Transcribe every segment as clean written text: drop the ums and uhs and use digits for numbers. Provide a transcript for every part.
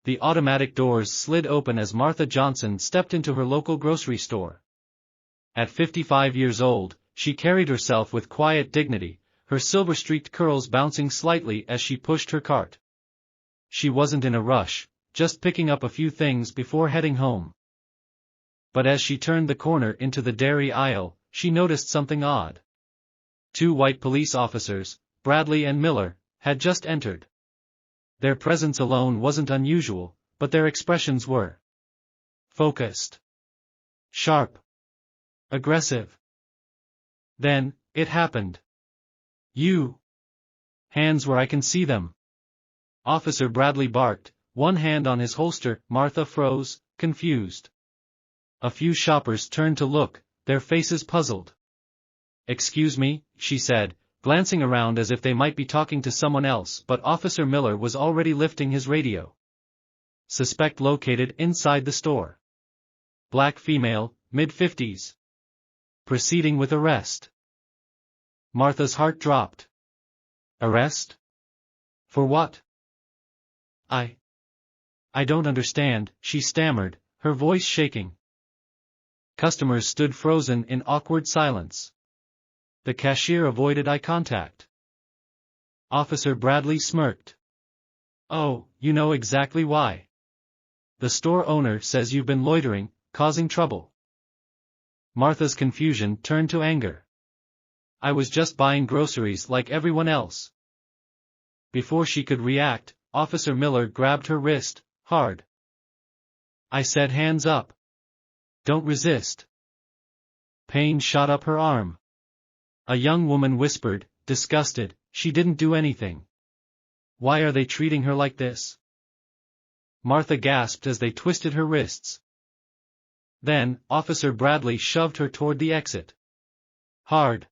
The automatic doors slid open as Martha Johnson stepped into her local grocery store. At 55 years old, she carried herself with quiet dignity, her silver-streaked curls bouncing slightly as she pushed her cart. She wasn't in a rush, just picking up a few things before heading home. But as she turned the corner into the dairy aisle, she noticed something odd. 2 white police officers, Bradley and Miller, had just entered. Their presence alone wasn't unusual, but their expressions were focused, sharp, aggressive. Then, it happened. "You!" "Hands where I can see them!" Officer Bradley barked, one hand on his holster. Martha froze, confused. A few shoppers turned to look, their faces puzzled. "Excuse me," she said, glancing around as if they might be talking to someone else, but Officer Miller was already lifting his radio. "Suspect located inside the store. Black female, mid-50s. Proceeding with arrest." Martha's heart dropped. "Arrest? For what?" I don't understand," she stammered, her voice shaking. Customers stood frozen in awkward silence. The cashier avoided eye contact. Officer Bradley smirked. "Oh, you know exactly why. The store owner says you've been loitering, causing trouble." Martha's confusion turned to anger. "I was just buying groceries like everyone else." Before she could react, Officer Miller grabbed her wrist, hard. "I said hands up. Don't resist." Pain shot up her arm. A young woman whispered, disgusted, "She didn't do anything. Why are they treating her like this?" Martha gasped as they twisted her wrists. Then, Officer Bradley shoved her toward the exit. Hard.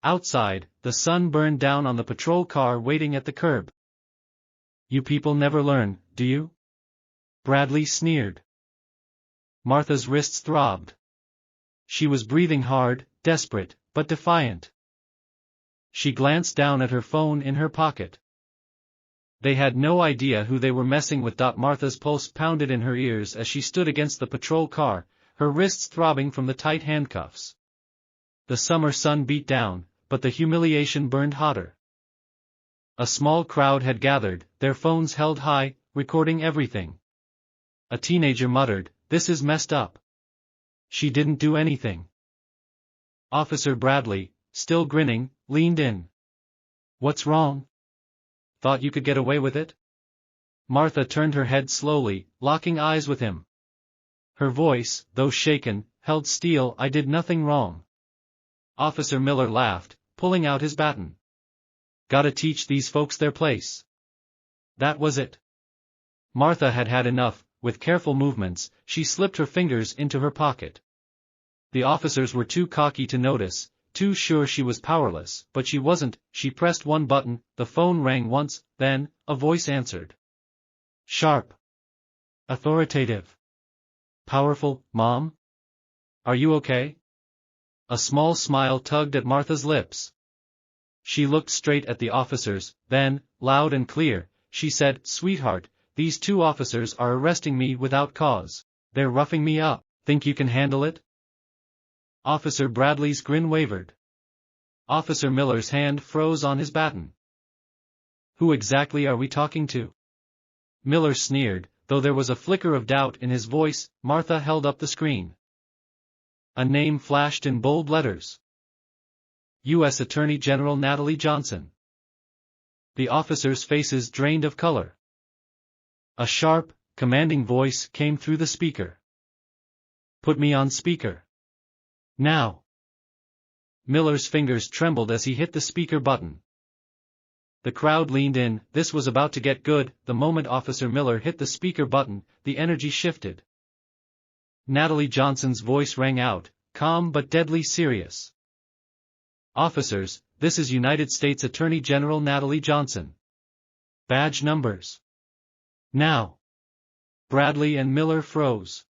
Outside, the sun burned down on the patrol car waiting at the curb. "You people never learn, do you?" Bradley sneered. Martha's wrists throbbed. She was breathing hard, desperate, but defiant. She glanced down at her phone in her pocket. They had no idea who they were messing with. Martha's pulse pounded in her ears as she stood against the patrol car, her wrists throbbing from the tight handcuffs. The summer sun beat down, but the humiliation burned hotter. A small crowd had gathered, their phones held high, recording everything. A teenager muttered, "This is messed up. She didn't do anything." Officer Bradley, still grinning, leaned in. "What's wrong? Thought you could get away with it?" Martha turned her head slowly, locking eyes with him. Her voice, though shaken, held steel. "I did nothing wrong." Officer Miller laughed, pulling out his baton. "Gotta teach these folks their place." That was it. Martha had had enough. With careful movements, she slipped her fingers into her pocket. The officers were too cocky to notice, too sure she was powerless, but she wasn't. She pressed one button, the phone rang once, then, a voice answered. Sharp. Authoritative. Powerful. "Mom? Are you okay?" A small smile tugged at Martha's lips. She looked straight at the officers, then, loud and clear, she said, "Sweetheart, these 2 officers are arresting me without cause. They're roughing me up. Think you can handle it?" Officer Bradley's grin wavered. Officer Miller's hand froze on his baton. "Who exactly are we talking to?" Miller sneered, though there was a flicker of doubt in his voice. Martha held up the screen. A name flashed in bold letters. U.S. Attorney General Natalie Johnson. The officers' faces drained of color. A sharp, commanding voice came through the speaker. "Put me on speaker. Now." Miller's fingers trembled as he hit the speaker button. The crowd leaned in. This was about to get good. The moment Officer Miller hit the speaker button, the energy shifted. Natalie Johnson's voice rang out, calm but deadly serious. "Officers, this is United States Attorney General Natalie Johnson. Badge numbers. Now." Bradley and Miller froze.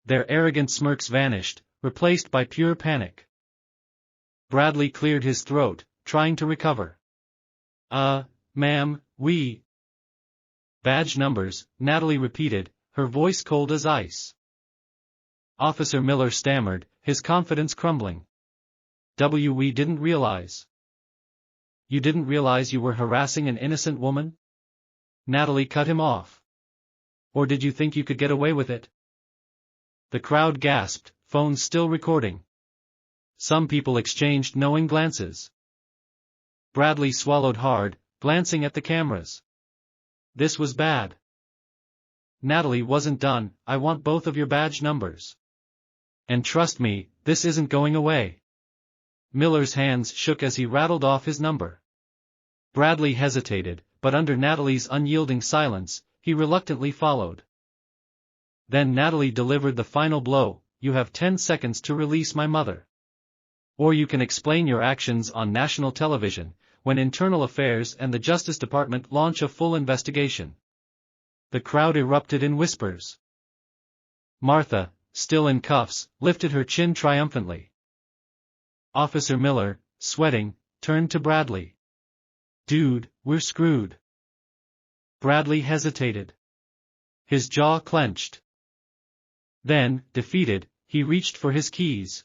Their arrogant smirks vanished, replaced by pure panic. Bradley cleared his throat, trying to recover. Ma'am, we..." Badge numbers, Natalie repeated, her voice cold as ice. Officer Miller stammered, his confidence crumbling. We didn't realize. You didn't realize you were harassing an innocent woman? Natalie cut him off. Or did you think you could get away with it? The crowd gasped, phones still recording. Some people exchanged knowing glances. Bradley swallowed hard, glancing at the cameras. This was bad. Natalie wasn't done. I want both of your badge numbers. And trust me, this isn't going away. Miller's hands shook as he rattled off his number. Bradley hesitated, but under Natalie's unyielding silence, he reluctantly followed. Then Natalie delivered the final blow. You have 10 seconds to release my mother. Or you can explain your actions on national television, when Internal Affairs and the Justice Department launch a full investigation. The crowd erupted in whispers. Martha, still in cuffs, lifted her chin triumphantly. Officer Miller, sweating, turned to Bradley. Dude, we're screwed. Bradley hesitated. His jaw clenched. Then, defeated, he reached for his keys.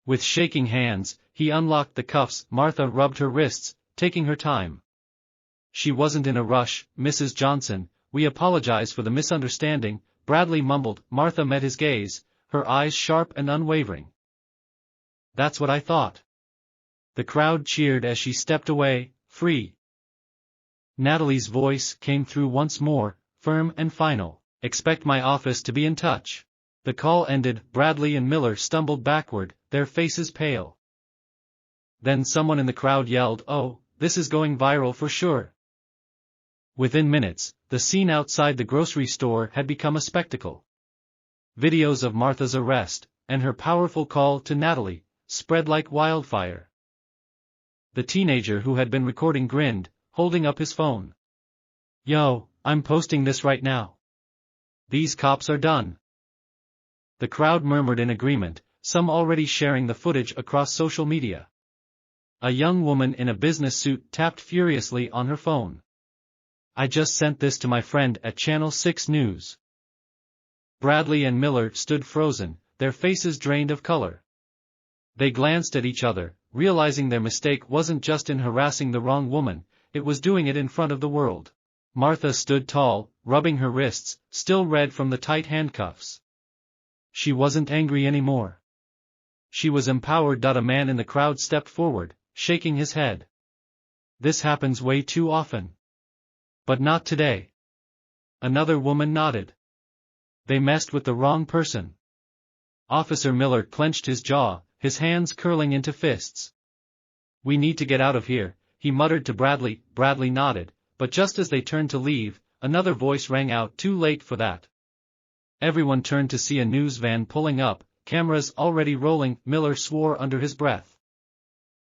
With shaking hands, he unlocked the cuffs. Martha rubbed her wrists, taking her time. She wasn't in a rush, Mrs. Johnson. We apologize for the misunderstanding, Bradley mumbled. Martha met his gaze, her eyes sharp and unwavering. That's what I thought. The crowd cheered as she stepped away, free. Natalie's voice came through once more, firm and final. Expect my office to be in touch. The call ended. Bradley and Miller stumbled backward, their faces pale. Then someone in the crowd yelled, "Oh, this is going viral for sure." Within minutes, the scene outside the grocery store had become a spectacle. Videos of Martha's arrest, and her powerful call to Natalie, spread like wildfire. The teenager who had been recording grinned, holding up his phone. Yo, I'm posting this right now. These cops are done. The crowd murmured in agreement, some already sharing the footage across social media. A young woman in a business suit tapped furiously on her phone. I just sent this to my friend at Channel 6 News. Bradley and Miller stood frozen, their faces drained of color. They glanced at each other, realizing their mistake wasn't just in harassing the wrong woman, it was doing it in front of the world. Martha stood tall, rubbing her wrists, still red from the tight handcuffs. She wasn't angry anymore. She was empowered. A man in the crowd stepped forward, shaking his head. This happens way too often. But not today. Another woman nodded. They messed with the wrong person. Officer Miller clenched his jaw, his hands curling into fists. We need to get out of here, he muttered to Bradley. Bradley nodded, but just as they turned to leave, another voice rang out. Too late for that. Everyone turned to see a news van pulling up, cameras already rolling. Miller swore under his breath.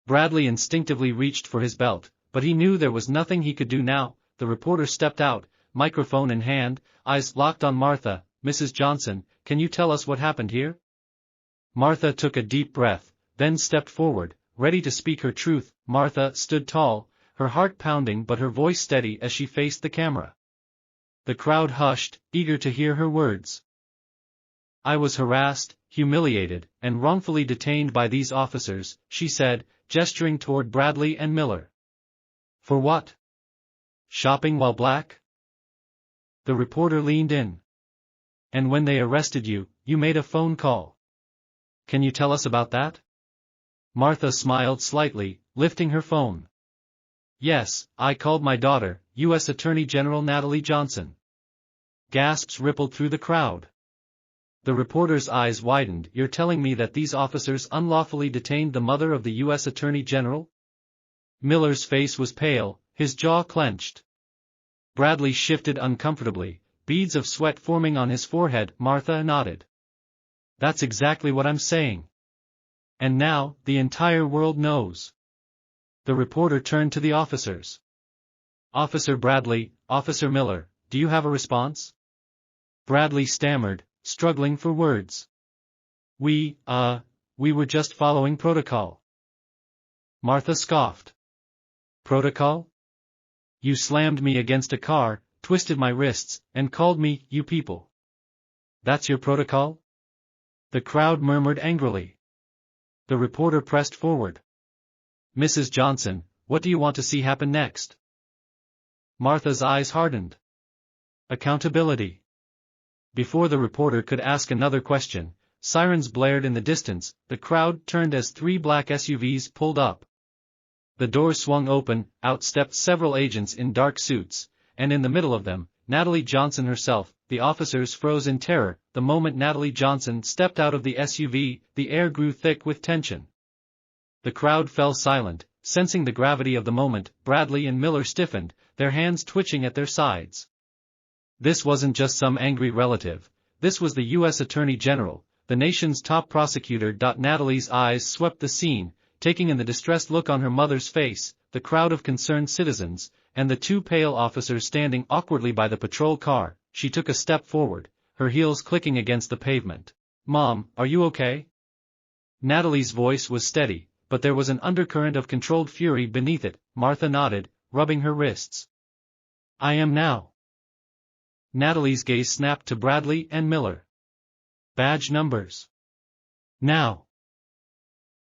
Bradley instinctively reached for his belt, but he knew there was nothing he could do now. The reporter stepped out, microphone in hand, eyes locked on Martha. Mrs. Johnson, can you tell us what happened here? Martha took a deep breath, then stepped forward, ready to speak her truth. Martha stood tall, her heart pounding but her voice steady as she faced the camera. The crowd hushed, eager to hear her words. I was harassed, humiliated, and wrongfully detained by these officers, she said, gesturing toward Bradley and Miller. For what? Shopping while black? The reporter leaned in. And when they arrested you, you made a phone call. Can you tell us about that? Martha smiled slightly, lifting her phone. Yes, I called my daughter, U.S. Attorney General Natalie Johnson. Gasps rippled through the crowd. The reporter's eyes widened. You're telling me that these officers unlawfully detained the mother of the U.S. Attorney General? Miller's face was pale, his jaw clenched. Bradley shifted uncomfortably, beads of sweat forming on his forehead. Martha nodded. That's exactly what I'm saying. And now, the entire world knows. The reporter turned to the officers. Officer Bradley, Officer Miller, do you have a response? Bradley stammered, struggling for words. We were just following protocol. Martha scoffed. Protocol? You slammed me against a car, twisted my wrists, and called me, "You people." "That's your protocol?" The crowd murmured angrily. The reporter pressed forward. "Mrs. Johnson, what do you want to see happen next?" Martha's eyes hardened. Accountability. Before the reporter could ask another question, sirens blared in the distance, the crowd turned as 3 black SUVs pulled up. The doors swung open, out stepped several agents in dark suits, and in the middle of them, Natalie Johnson herself. The officers froze in terror. The moment Natalie Johnson stepped out of the SUV, the air grew thick with tension. The crowd fell silent, sensing the gravity of the moment. Bradley and Miller stiffened, their hands twitching at their sides. This wasn't just some angry relative, this was the U.S. Attorney General, the nation's top prosecutor. Natalie's eyes swept the scene, taking in the distressed look on her mother's face, the crowd of concerned citizens, and the 2 pale officers standing awkwardly by the patrol car. She took a step forward, her heels clicking against the pavement. "Mom, are you okay?" Natalie's voice was steady, but there was an undercurrent of controlled fury beneath it. Martha nodded, rubbing her wrists. "I am now." Natalie's gaze snapped to Bradley and Miller. "Badge numbers. Now."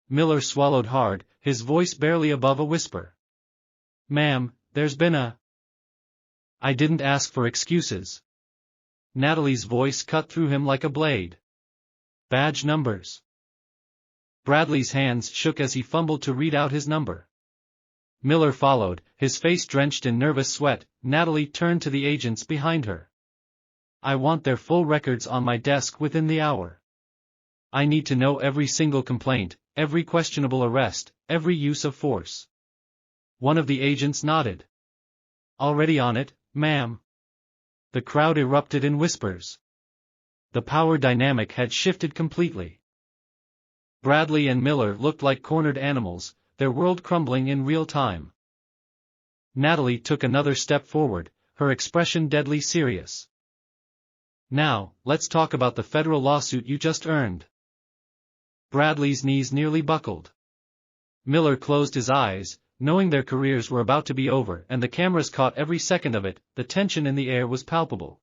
Miller swallowed hard, his voice barely above a whisper. "Ma'am, there's been a—" "I didn't ask for excuses." Natalie's voice cut through him like a blade. "Badge numbers." Bradley's hands shook as he fumbled to read out his number. Miller followed, his face drenched in nervous sweat. Natalie turned to the agents behind her. "I want their full records on my desk within the hour. I need to know every single complaint, every questionable arrest, every use of force." One of the agents nodded. "Already on it, ma'am." The crowd erupted in whispers. The power dynamic had shifted completely. Bradley and Miller looked like cornered animals, their world crumbling in real time. Natalie took another step forward, her expression deadly serious. "Now, let's talk about the federal lawsuit you just earned." Bradley's knees nearly buckled. Miller closed his eyes, knowing their careers were about to be over, and the cameras caught every second of it. The tension in the air was palpable.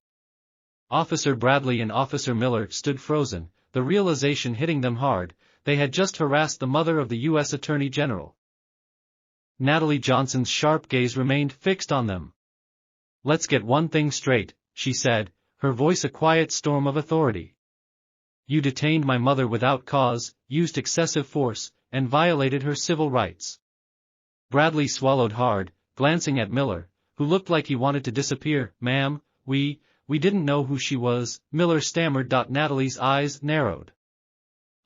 Officer Bradley and Officer Miller stood frozen, the realization hitting them hard. They had just harassed the mother of the U.S. Attorney General. Natalie Johnson's sharp gaze remained fixed on them. "Let's get one thing straight," she said, her voice a quiet storm of authority. "You detained my mother without cause, used excessive force, and violated her civil rights." Bradley swallowed hard, glancing at Miller, who looked like he wanted to disappear. "Ma'am, we didn't know who she was," Miller stammered. Natalie's eyes narrowed.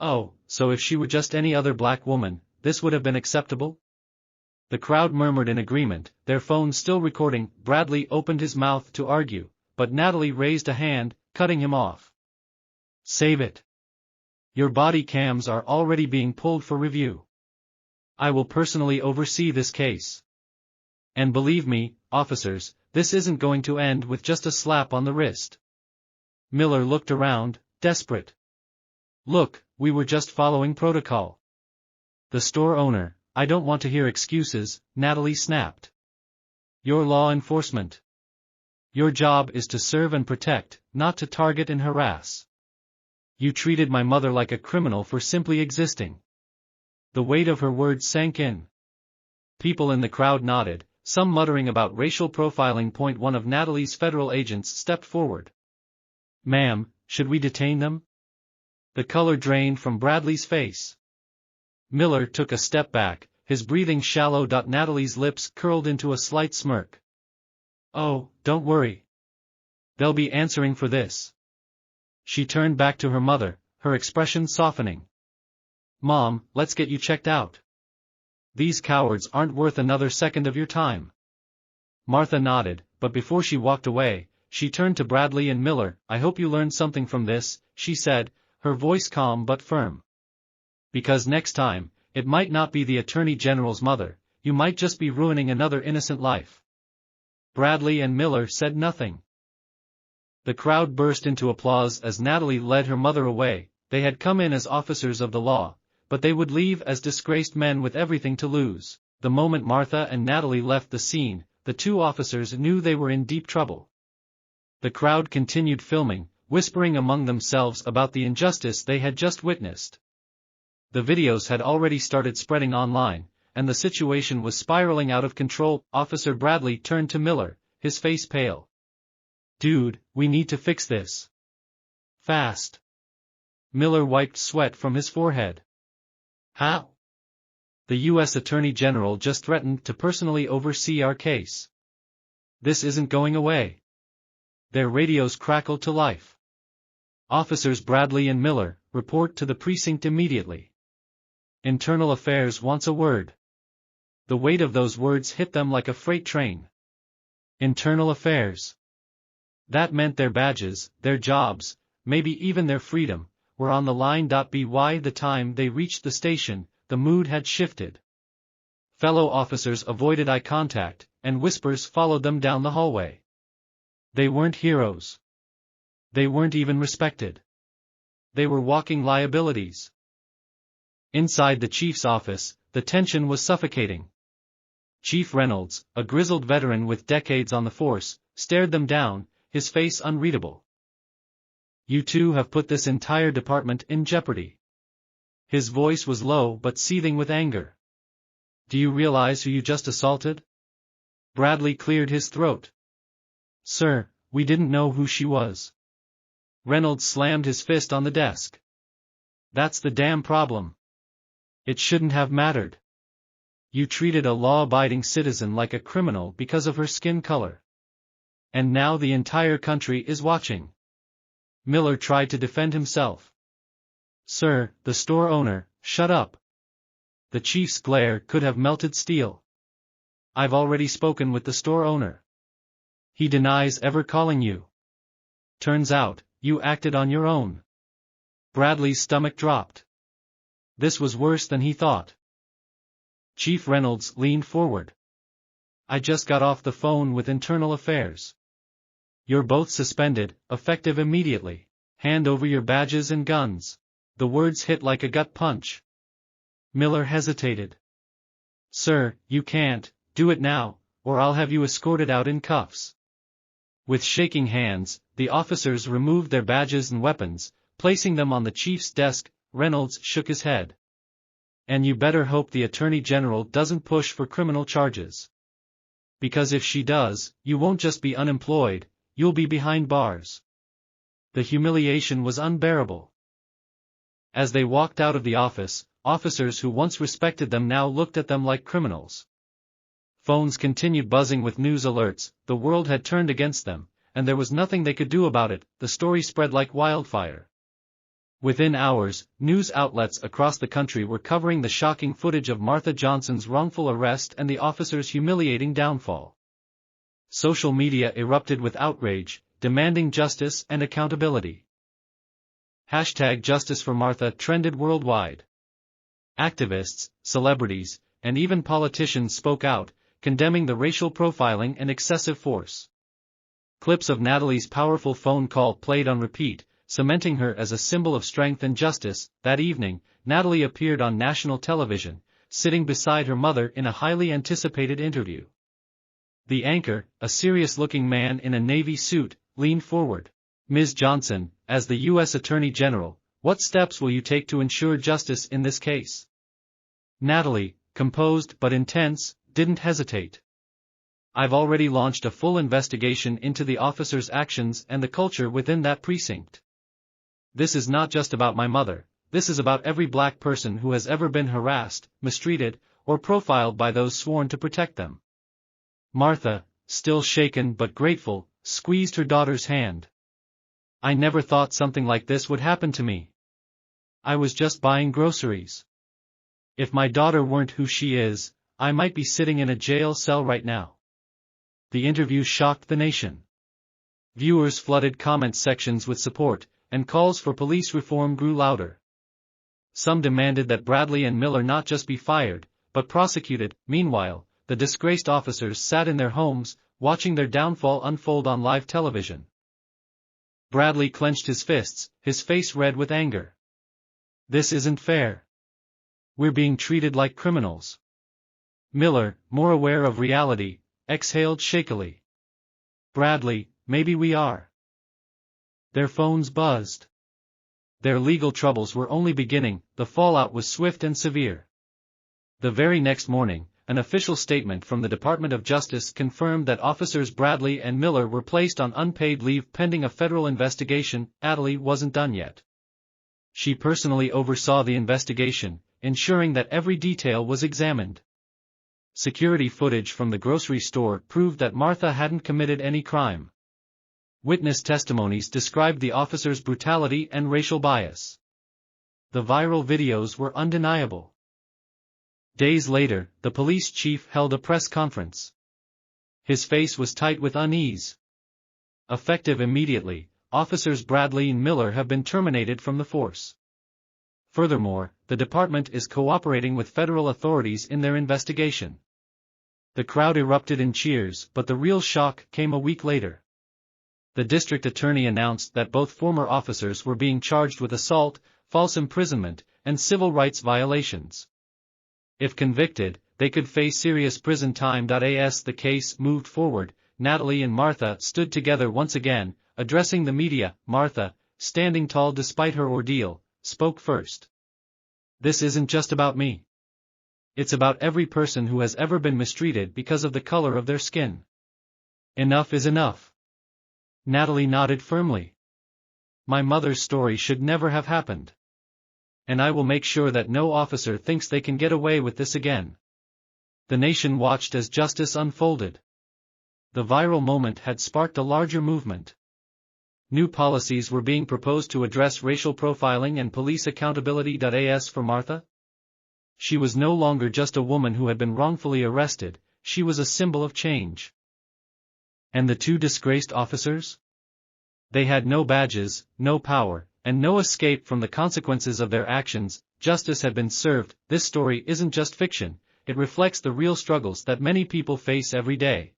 "Oh, so if she were just any other black woman, this would have been acceptable?" The crowd murmured in agreement, their phones still recording. Bradley opened his mouth to argue, but Natalie raised a hand, cutting him off. "Save it. Your body cams are already being pulled for review. I will personally oversee this case. And believe me, officers, this isn't going to end with just a slap on the wrist." Miller looked around, desperate. "Look, we were just following protocol." "The store owner, I don't want to hear excuses," Natalie snapped. "You're law enforcement. Your job is to serve and protect, not to target and harass. You treated my mother like a criminal for simply existing." The weight of her words sank in. People in the crowd nodded, some muttering about racial profiling. One of Natalie's federal agents stepped forward. "Ma'am, should we detain them?" The color drained from Bradley's face. Miller took a step back, his breathing shallow. Natalie's lips curled into a slight smirk. "Oh, don't worry. They'll be answering for this." She turned back to her mother, her expression softening. "Mom, let's get you checked out. These cowards aren't worth another second of your time." Martha nodded, but before she walked away, she turned to Bradley and Miller. "I hope you learned something from this," she said, her voice calm but firm. "Because next time, it might not be the Attorney General's mother, you might just be ruining another innocent life." Bradley and Miller said nothing. The crowd burst into applause as Natalie led her mother away. They had come in as officers of the law, but they would leave as disgraced men with everything to lose. The moment Martha and Natalie left the scene, the 2 officers knew they were in deep trouble. The crowd continued filming, whispering among themselves about the injustice they had just witnessed. The videos had already started spreading online, and the situation was spiraling out of control. Officer Bradley turned to Miller, his face pale. "Dude, we need to fix this. Fast." Miller wiped sweat from his forehead. "How?" "The U.S. Attorney General just threatened to personally oversee our case. This isn't going away." Their radios crackled to life. "Officers Bradley and Miller, report to the precinct immediately. Internal Affairs wants a word." The weight of those words hit them like a freight train. Internal Affairs. That meant their badges, their jobs, maybe even their freedom, were on the line. By the time they reached the station, the mood had shifted. Fellow officers avoided eye contact, and whispers followed them down the hallway. They weren't heroes. They weren't even respected. They were walking liabilities. Inside the chief's office, the tension was suffocating. Chief Reynolds, a grizzled veteran with decades on the force, stared them down, his face unreadable. "You two have put this entire department in jeopardy." His voice was low but seething with anger. "Do you realize who you just assaulted?" Bradley cleared his throat. "Sir, we didn't know who she was." Reynolds slammed his fist on the desk. "That's the damn problem. It shouldn't have mattered. You treated a law-abiding citizen like a criminal because of her skin color. And now the entire country is watching." Miller tried to defend himself. "Sir, the store owner, shut up." The chief's glare could have melted steel. "I've already spoken with the store owner. He denies ever calling you. Turns out, you acted on your own." Bradley's stomach dropped. This was worse than he thought. Chief Reynolds leaned forward. "I just got off the phone with Internal Affairs. You're both suspended, effective immediately. Hand over your badges and guns." The words hit like a gut punch. Miller hesitated. "Sir, you can't, do it now, or I'll have you escorted out in cuffs." With shaking hands, the officers removed their badges and weapons, placing them on the chief's desk. Reynolds shook his head. "And you better hope the Attorney General doesn't push for criminal charges. Because if she does, you won't just be unemployed, you'll be behind bars." The humiliation was unbearable. As they walked out of the office, officers who once respected them now looked at them like criminals. Phones continued buzzing with news alerts. The world had turned against them, and there was nothing they could do about it. The story spread like wildfire. Within hours, news outlets across the country were covering the shocking footage of Martha Johnson's wrongful arrest and the officer's humiliating downfall. Social media erupted with outrage, demanding justice and accountability. #Justice for Martha trended worldwide. Activists, celebrities, and even politicians spoke out, condemning the racial profiling and excessive force. Clips of Natalie's powerful phone call played on repeat, cementing her as a symbol of strength and justice. That evening, Natalie appeared on national television, sitting beside her mother in a highly anticipated interview. The anchor, a serious-looking man in a navy suit, leaned forward. "Ms. Johnson, as the U.S. Attorney General, what steps will you take to ensure justice in this case?" Natalie, composed but intense, didn't hesitate. "I've already launched a full investigation into the officer's actions and the culture within that precinct. This is not just about my mother, this is about every black person who has ever been harassed, mistreated, or profiled by those sworn to protect them." Martha, still shaken but grateful, squeezed her daughter's hand. "I never thought something like this would happen to me. I was just buying groceries. If my daughter weren't who she is, I might be sitting in a jail cell right now." The interview shocked the nation. Viewers flooded comment sections with support, and calls for police reform grew louder. Some demanded that Bradley and Miller not just be fired, but prosecuted. Meanwhile, the disgraced officers sat in their homes, watching their downfall unfold on live television. Bradley clenched his fists, his face red with anger. "This isn't fair. We're being treated like criminals." Miller, more aware of reality, exhaled shakily. "Bradley, maybe we are. Their phones buzzed. Their legal troubles were only beginning, the fallout was swift and severe. The very next morning, an official statement from the Department of Justice confirmed that Officers Bradley and Miller were placed on unpaid leave pending a federal investigation. Natalie wasn't done yet. She personally oversaw the investigation, ensuring that every detail was examined. Security footage from the grocery store proved that Martha hadn't committed any crime. Witness testimonies described the officers' brutality and racial bias. The viral videos were undeniable. Days later, the police chief held a press conference. His face was tight with unease. Effective immediately, Officers Bradley and Miller have been terminated from the force. Furthermore, the department is cooperating with federal authorities in their investigation. The crowd erupted in cheers, but the real shock came a week later. The district attorney announced that both former officers were being charged with assault, false imprisonment, and civil rights violations. If convicted, they could face serious prison time. As the case moved forward, Natalie and Martha stood together once again, addressing the media. Martha, standing tall despite her ordeal, spoke first. "This isn't just about me. It's about every person who has ever been mistreated because of the color of their skin. Enough is enough." Natalie nodded firmly. "My mother's story should never have happened. And I will make sure that no officer thinks they can get away with this again." The nation watched as justice unfolded. The viral moment had sparked a larger movement. New policies were being proposed to address racial profiling and police accountability. As for Martha, she was no longer just a woman who had been wrongfully arrested, she was a symbol of change. And the two disgraced officers? They had no badges, no power, and no escape from the consequences of their actions. Justice had been served. This story isn't just fiction, it reflects the real struggles that many people face every day.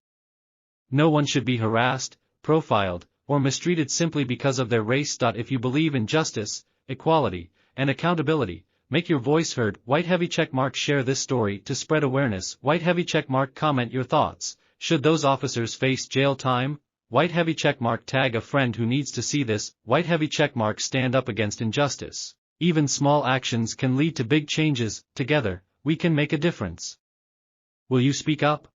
No one should be harassed, profiled, or mistreated simply because of their race. If you believe in justice, equality, and accountability, make your voice heard. White heavy checkmark. Share this story to spread awareness. White heavy checkmark. Comment your thoughts. Should those officers face jail time? White heavy checkmark. Tag a friend who needs to see this. White heavy checkmark. Stand up against injustice. Even small actions can lead to big changes. Together, we can make a difference. Will you speak up?